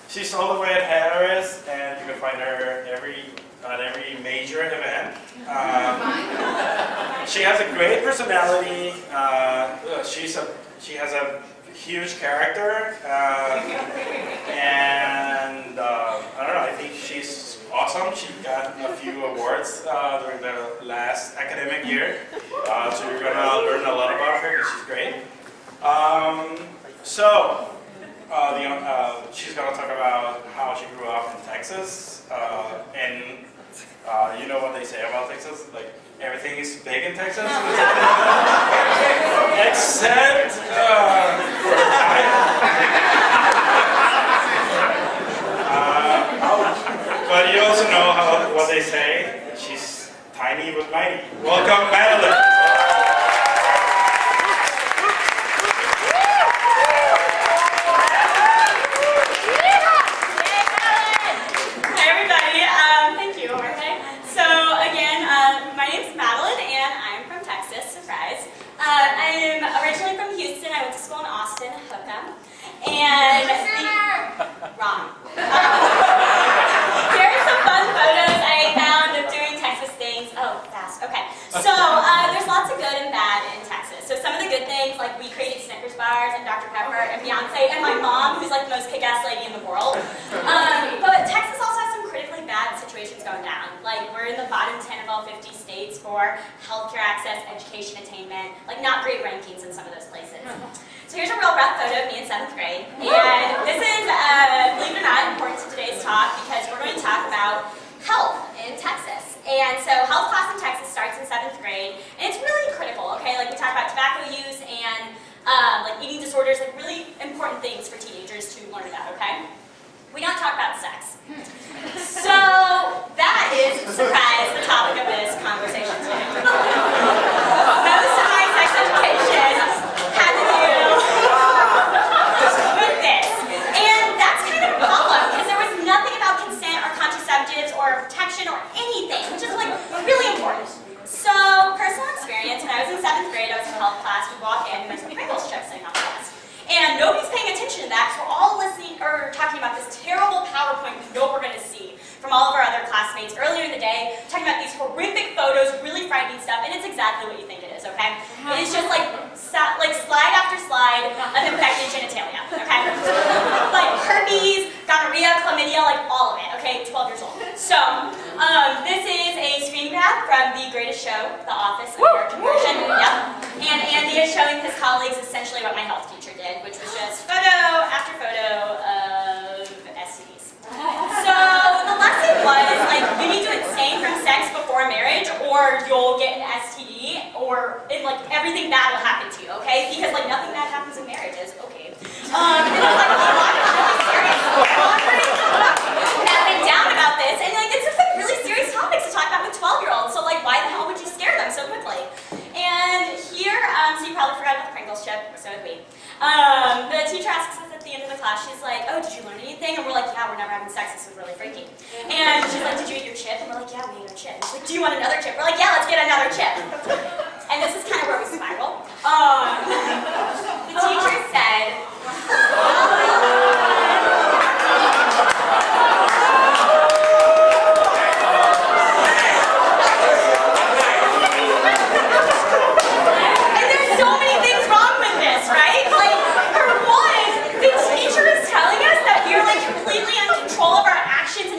She's all the way at Harris, and you can find her at every major event. She has a great personality. She has a huge character, and I don't know. I think she's awesome. She got a few awards during the last academic year, so you're gonna learn a lot about her because she's great. She's going to talk about how she grew up in Texas, and you know what they say about Texas? Like, everything is big in Texas, except but you also know what they say, she's tiny but mighty. Welcome, Madeleine. I'm originally from Houston. I went to school in Austin, Hookham, and wrong. Here are some fun photos I found of doing Texas things. Oh, fast. Okay. So there's lots of good and bad in Texas. So some of the good things, like we created Snickers bars and Dr. Pepper and Beyonce and my mom, who's like the most kick-ass lady in the world. But Texas also has some critically bad situations going down. Like we're in the bottom 10 of all 50 states for healthcare access, education attainment, like not great rankings in some of those places. So here's a real rough photo of me in 7th grade. And this is, believe it or not, important to today's talk because we're going to talk about health in Texas. And so health class in Texas starts in 7th grade, and it's really critical, okay? Like we talk about tobacco use and like eating disorders, like really important things for teenagers to learn about, okay? We don't talk about sex. So that is, surprise, the topic of this conversation today. Most of my sex education had to do with this. And that's kind of a problem because there was nothing about consent or contraceptives or protection or anything, which is like really important. So personal experience, when I was in 7th grade, I was in health class, we walk in and there's some Pringles chips sitting on the desk. And nobody's paying attention to that because we're all listening or talking about this terrible PowerPoint we know we're going to see from all of our other classmates earlier in the day, talking about these horrific photos, really frightening stuff, and it's exactly what you think it is, okay? It is just like slide after slide of infected genitalia, okay? Like herpes, gonorrhea, chlamydia, like all of it, okay? 12 years old. So, this is a screen grab from The Greatest Show, The Office, American version. Yep. And Andy is showing his colleagues essentially what my health teacher did, which was just photo after photo of STDs. So the lesson was, like, you need to abstain from sex before marriage or you'll get an STD or like everything bad will happen to you, okay? Because like nothing bad happens in marriages, okay? And it was like, a lot of really serious nothing down about this, and like it's just like really serious topics to talk about with 12-year-olds, so like why the hell would you scare them so quickly? And here, so you probably forgot about the Pringles chip, so did we. The teacher asks us at the end of the class, she's like, oh, did you learn anything? And we're like, yeah, we're never having sex, this is really freaky. And she's like, did you eat your chip? And we're like, yeah, we ate our chip. And she's like, do you want another chip? We're like, yeah, let's get another chip. And this is kind of where we spiral. The teacher said,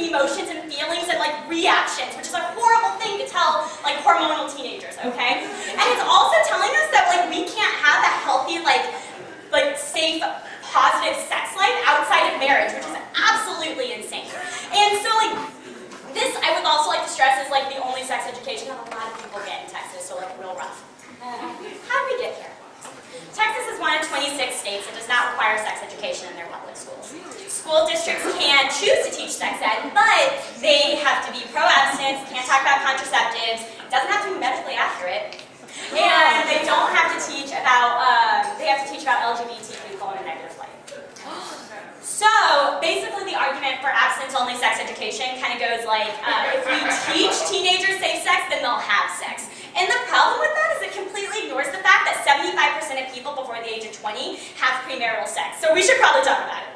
emotions and feelings and like reactions, which is a horrible thing to tell like hormonal teenagers, okay? And it's also telling us that like we can't have a healthy, like safe, positive sex life outside of marriage, which is absolutely insane. And so like this, I would also like to stress, is like the only sex education that a lot of people get in Texas, so like real rough. How did we get here? Texas is one of 26 states that does not require sex education in their public schools. School districts can choose to teach sex ed, but they have to be pro-abstinence, can't talk about contraceptives, doesn't have to be medically accurate, and they don't have to teach about, they have to teach about LGBT people in a negative light. So basically the argument for abstinence-only sex education kind of goes like, if we teach teenagers safe sex, then they'll have sex. And the problem with that is it completely ignores the fact that 75% of people before the age of 20 have premarital sex. So we should probably talk about it.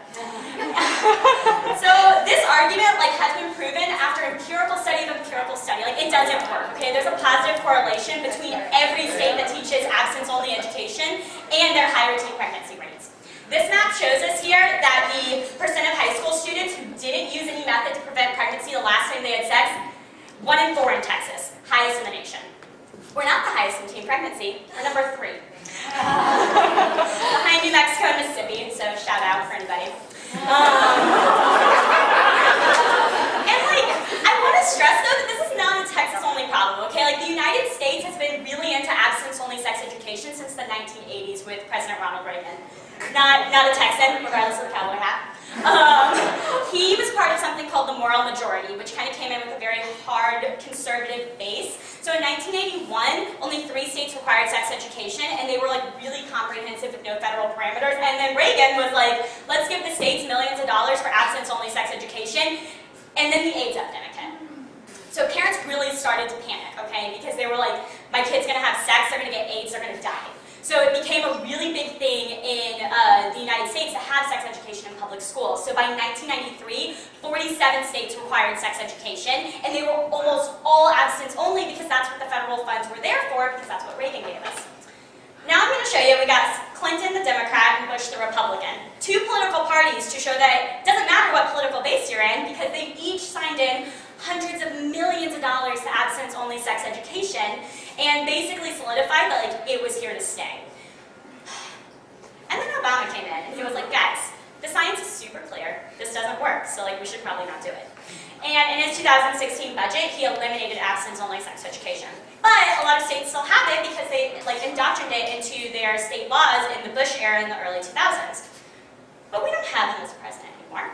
So this argument has been proven after empirical study of empirical study. It doesn't work, okay? There's a positive correlation between every state that teaches abstinence-only education and their higher teen pregnancy rates. This map shows us here that the percent of high school students who didn't use any method to prevent pregnancy the last time they had sex, 1 in 4 in Texas, highest in the nation. We're not the highest in teen pregnancy, we're number 3. Behind New Mexico and Mississippi, so shout out for anybody. And I want to stress though that this is not a Texas-only problem, okay? The United States has been really into abstinence-only sex education since the 1980s with President Ronald Reagan. Not a Texan, regardless of the cowboy hat. He was part of something called the moral majority, which kind of came in with a very hard conservative base. So in 1981, only 3 states required sex education, and they were really comprehensive with no federal parameters. And then Reagan was like, let's give the states millions of dollars for abstinence-only sex education, and then the AIDS epidemic hit. So parents really started to panic, okay, because they were like, my kid's gonna have sex, they're gonna get AIDS, they're gonna die. So it became a really big thing in the United States to have sex education in public schools. So by 1993, 47 states required sex education, and they were almost all abstinence only because that's what the federal funds were there for, because that's what Reagan gave us. Now I'm going to show you, we got Clinton the Democrat and Bush the Republican. 2 political parties to show that it doesn't matter what political base you're in, because they each signed in hundreds of millions of dollars to abstinence-only sex education, and basically solidified that it was here to stay. And then Obama came in, and he was like, guys, the science is super clear. This doesn't work, so we should probably not do it. And in his 2016 budget, he eliminated abstinence-only sex education. But a lot of states still have it because they indoctrinated it into their state laws in the Bush era in the early 2000s. But we don't have him as president anymore.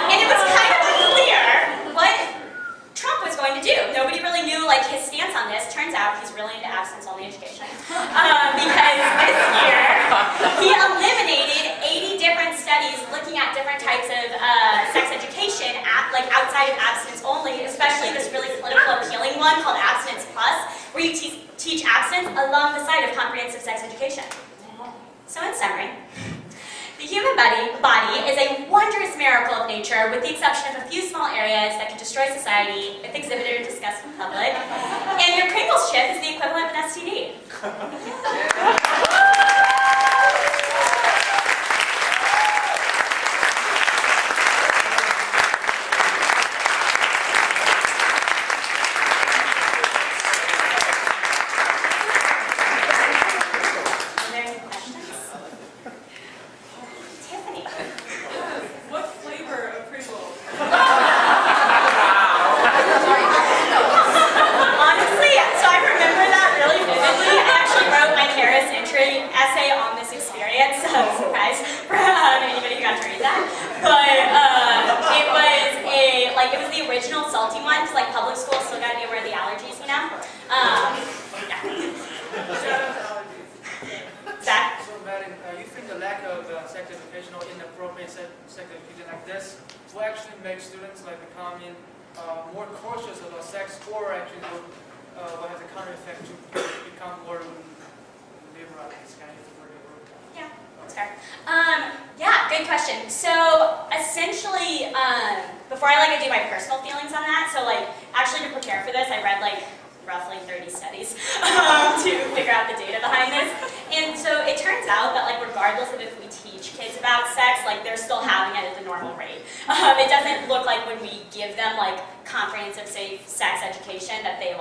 And it was kind of unclear what Trump was going to do. Nobody really knew his stance on this. Turns out he's really into abstinence-only education. Because this year, he eliminated 80 different studies looking at different types of sex education outside of abstinence only, especially this really political appealing one called Abstinence Plus, where you teach abstinence along the side of comprehensive sex education. So in summary, the human body is a wondrous miracle of nature, with the exception of a few small areas that can destroy society if exhibited or discussed in public. And your Pringles chip is the equivalent of an STD. More cautious about sex, or actually what has a counter effect to become more liberal? Yeah, that's fair. Yeah, good question. So essentially, before I do my personal feelings on that, so actually to prepare for this, I read roughly 30 studies to figure out the data behind this. And so it turns out that regardless of if we teach kids about sex, they're still having it at the normal rate. It doesn't look like when we give them comprehensive safe sex education that they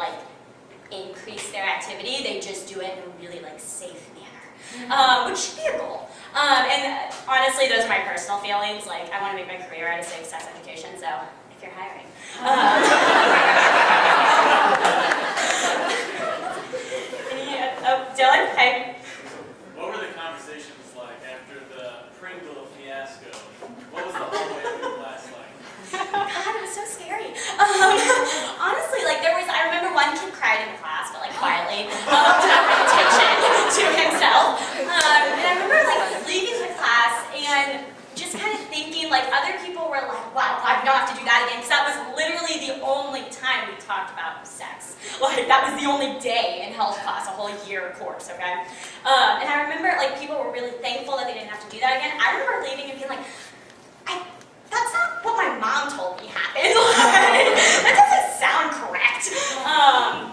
increase their activity. They just do it in a really safe manner, which should be a goal. And honestly, those are my personal feelings. I want to make my career out of safe sex education, so if you're hiring. Dylan? Hey. What were the conversations like after the Pringle fiasco? What was the hallway of your class like? God, it was so scary. Honestly, I remember one kid cried in class, but quietly, without reputation to himself. And I remember leaving the class and just kind of thinking other people were wow, I don't have to do that again, because that was literally the only time we Like, that was the only day in health class, a whole year course, okay? And I remember, like, people were really thankful that they didn't have to do that again. I remember leaving and being like, that's not what my mom told me happened. Like, that doesn't sound correct.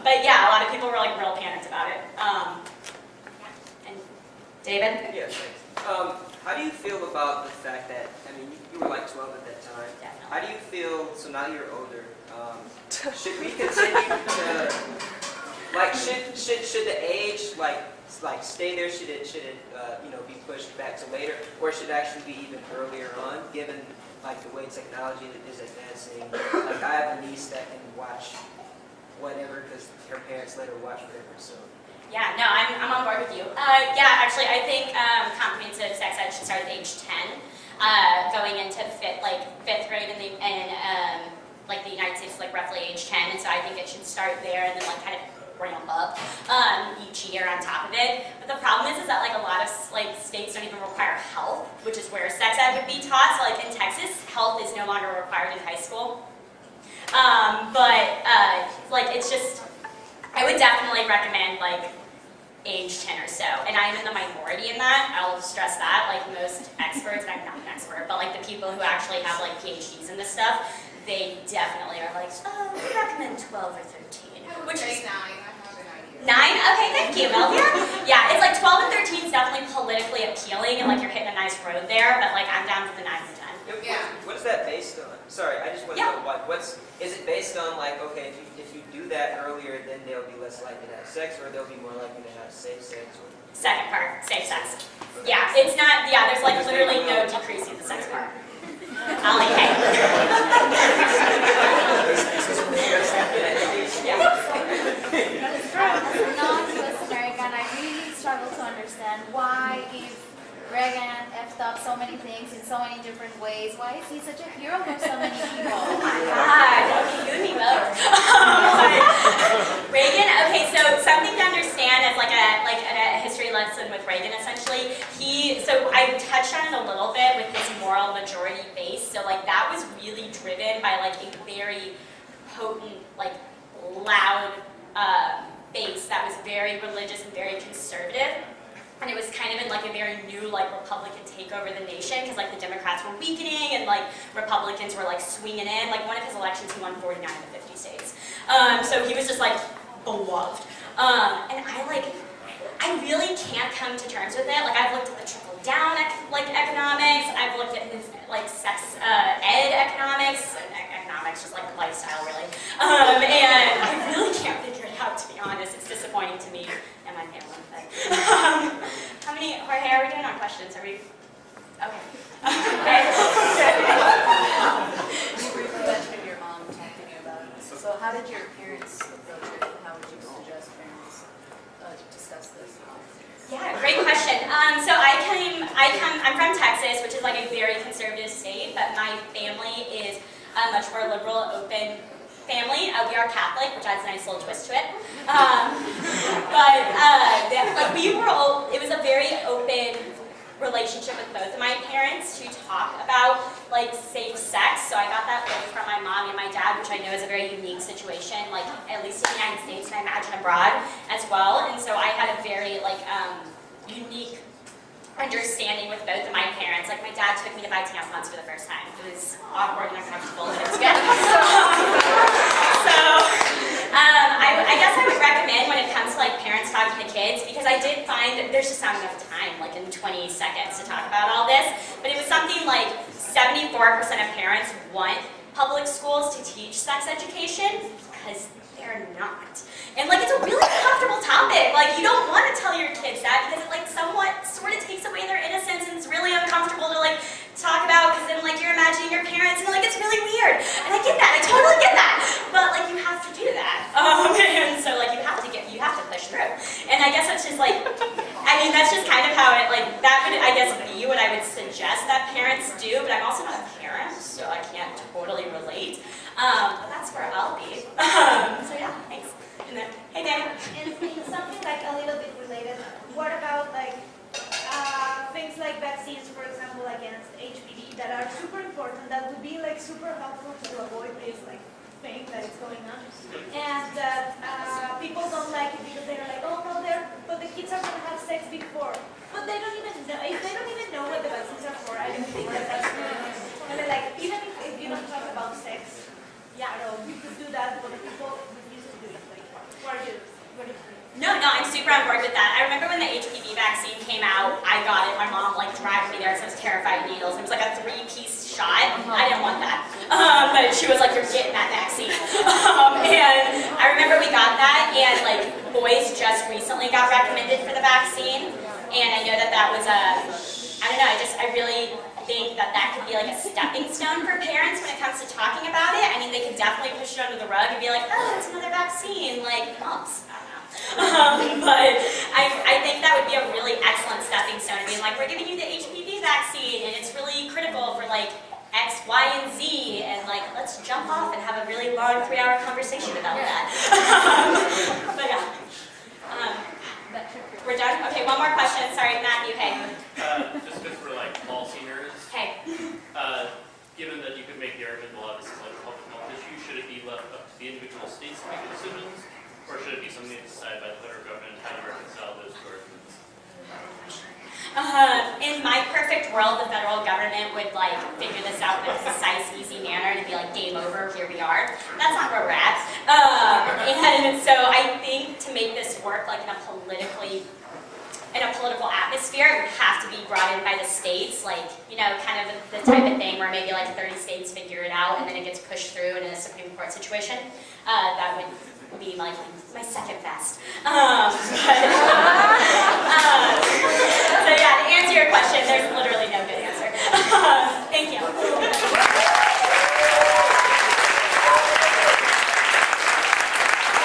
But yeah, a lot of people were like real panicked about it. And David? Yeah, thanks. How do you feel about the fact that, I mean, you were like 12 at that time. Definitely. How do you feel, so now you're older, should we continue to, like, should the age, like stay there, should it you know, be pushed back to later, or should it actually be even earlier on, given, like, the way technology is advancing? Like, I have a niece that can watch whatever, because her parents let her watch whatever, so. Yeah, no, I'm on board with you. Yeah, actually, I think comprehensive sex ed should start at age 10, going into fifth grade in like the United States is like roughly age 10, and so I think it should start there and then like kind of ramp up each year on top of it. But the problem is that like a lot of like states don't even require health, which is where sex ed would be taught. So like in Texas, health is no longer required in high school. Like it's just, I would definitely recommend like age 10 or so. And I'm in the minority in that. I'll stress that. Like most experts, and I'm not an expert, but like the people who actually have like PhDs in this stuff, they definitely are like, oh, we recommend 12 or 13. Which is 9, I have an idea. 9? Okay, thank you, Melvia. Yeah, it's like 12 and 13 is definitely politically appealing, and like you're hitting a nice road there, but like I'm down for the 9 and 10. Yeah. What is that based on? Sorry, I just want to know is it based on like, okay, if you do that earlier, then they'll be less likely to have sex, or they'll be more likely to have safe sex? Or? Second part, safe sex. Yeah, it's not, yeah, there's like literally no decreasing the sex part. I'll like, hey. As a non-US American, I really struggle to understand why if Reagan effed up so many things in so many different ways, why is he such a hero for so many people? Oh my God, okay, you and me both. Reagan, okay, so something to understand as like a history lesson with Reagan essentially, so I touched on it a little bit with his moral majority base, so like that was really driven by like a very potent, like loud base that was very religious and very conservative. And it was kind of in like a very new like Republican takeover of the nation because like the Democrats were weakening and like Republicans were like swinging in. Like one of his elections he won 49 of the 50 states. So he was just like beloved. And I really can't come to terms with it. Like I've looked at the trickle down economics. I've looked at his like sex ed economics. Economics just like lifestyle really. And I really can't figure it out, to be honest. It's disappointing to me and my family. How many, Jorge, are we doing on questions? Are we, okay. You briefly mentioned your mom talking about it. So how did your parents approach it, and how would you suggest parents discuss this? Yeah, great question. So I'm from Texas, which is like a very conservative state, but my family is a much more liberal, open family. We are Catholic, which adds a nice little twist to it. It was a very open relationship with both of my parents to talk about like safe sex. So I got that both from my mom and my dad, which I know is a very unique situation, like at least in the United States and I imagine abroad as well. And so I had a very like unique understanding with both of my parents. Like my dad took me to buy tampons for the first time. It was awkward and uncomfortable, but it was good. I guess I would recommend when it comes to like parents talking to kids, because I did find that there's just not enough time, like in 20 seconds to talk about all this, but it was something like 74% of parents want public schools to teach sex education because they're not. And like it's a really uncomfortable topic. Like you don't want to tell your kids that because it like somewhat sort of takes away their innocence and it's really uncomfortable to like talk about because then like you're imagining your parents and like it's really weird. And I get that, I totally get that. But like you have to do that. And so like you have to push through. And I guess it's just like, I mean that's just kind of how it like, that would I guess be what I would suggest that parents do, but I'm also not a parent, so I can't totally relate. But that's where I'll be. So yeah, thanks. And then, hey Dan. And something like a little bit related, what about like things like vaccines, for example, against HPV that are super important, that would be like super helpful to avoid this like thing that is going on. And people don't like it because they're like, oh no, but the kids are going to have sex before. But they don't even know, if they don't even know what the vaccines are for, I don't think that that's good. And they're like, even if you don't talk about sex, yeah, no, you could do that, but the people refuse to do it. Like, what are you? No, I'm super on board with that. I remember when the HPV vaccine came out, I got it. My mom like dragged me there because I was terrified of needles. It was like a 3-piece shot. I didn't want that. But she was like, you're getting that vaccine. And I remember we got that, and like boys just recently got recommended for the vaccine. And I know that was I don't know, I really think that could be like a stepping stone for parents when it comes to talking about it. I mean, they could definitely push it under the rug and be like, oh, it's another vaccine, like mumps. But I think that would be a really excellent stepping stone. I mean, like, we're giving you the HPV vaccine, and it's really critical for, like, X, Y, and Z, and, like, let's jump off and have a really long 3-hour conversation about that. But, yeah. We're done? Okay, one more question. Sorry, Matthew, hey. Just good for, like, all seniors. Hey. Given that you could make the argument, well, this is like a public health issue, should it be left up to the individual states to make the decisions? Or should it be something decided by the federal government? How to reconcile those two arguments? In my perfect world, the federal government would like figure this out in a concise, easy manner and be like, game over, here we are. That's not where we're at. And so I think to make this work like in a political atmosphere, it would have to be brought in by the states, like, you know, kind of the type of thing where maybe like 30 states figure it out and then it gets pushed through in a Supreme Court situation. That would be like my second best. So yeah, to answer your question, there's literally no good answer.